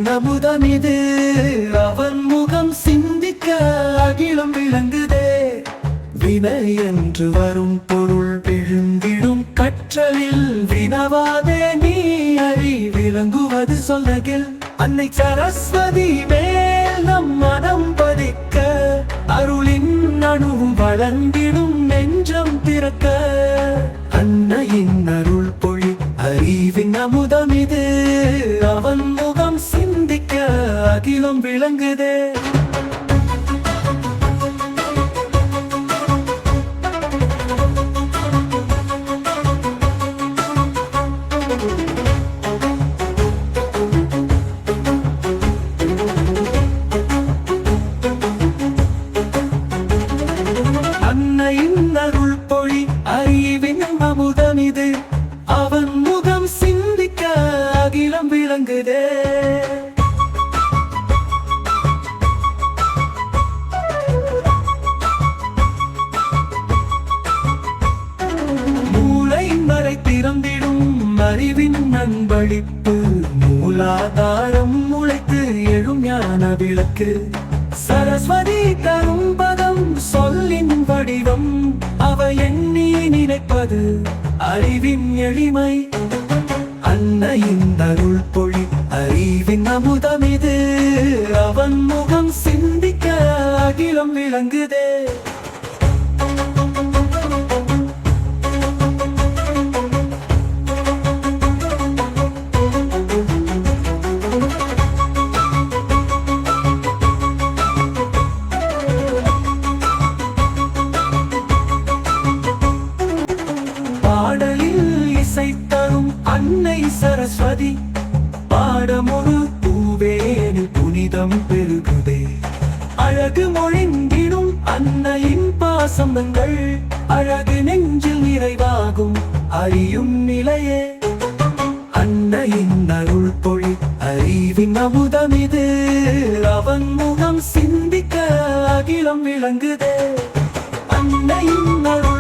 அறிவின் அமுதமிது அவன் முகம் சிந்திக்க அகிலம் விளங்குதே. வினை என்று வரும் பொருள் விழுங்கிடும் கற்றலில் வினவாதே நீ அறி விளங்குவது சொல்லகில். அன்னை சரஸ்வதி மேல் நம் மனம் பதிக்க அருளின் அணுவும் வளர்ந்திடும் நெஞ்சம் திறக்க. அன்னையின் அருள் பொழி அறிவின் அமுதமிது அவன் முகம் சிந்திக்க அகிலம் விளங்குதே. அன்னையின் அருள் பொழி அறிவின் அமுதமிது அவன் முகம் சிந்திக்க அகிலம் விளங்குதே. மூளை மறை திறந்திடும் அறிவின் நண்பளிப்பு மூலாதாரம் முளைத்து எழும் ஞான விளக்கு. சரஸ்வதி தரும் பதம் சொல்லின் வடிவம் அவ எண்ணி நினைப்பது அறிவின் எளிமை. அன்னையின் அருள் பொழி அறிவின் அமுதமிது அவன் முகம் சிந்திக்க அகிலம் விளங்குதே. பாடலில் இசை தரும் அன்னை சரஸ்வதி பாடமொரு பூவேனில் புனிதம் பெருகுதே. அழகு மொழிந்திடும் அன்னையின் பாசங்கள் அழகு நெஞ்சில் நிறைவாகும் அறியும் நிலையே. அன்னையின் அருள் பொழி அறிவின் அமுதமிது அவன் முகம் சிந்திக்க அகிலம் விளங்குதே. அன்னையின் அருள்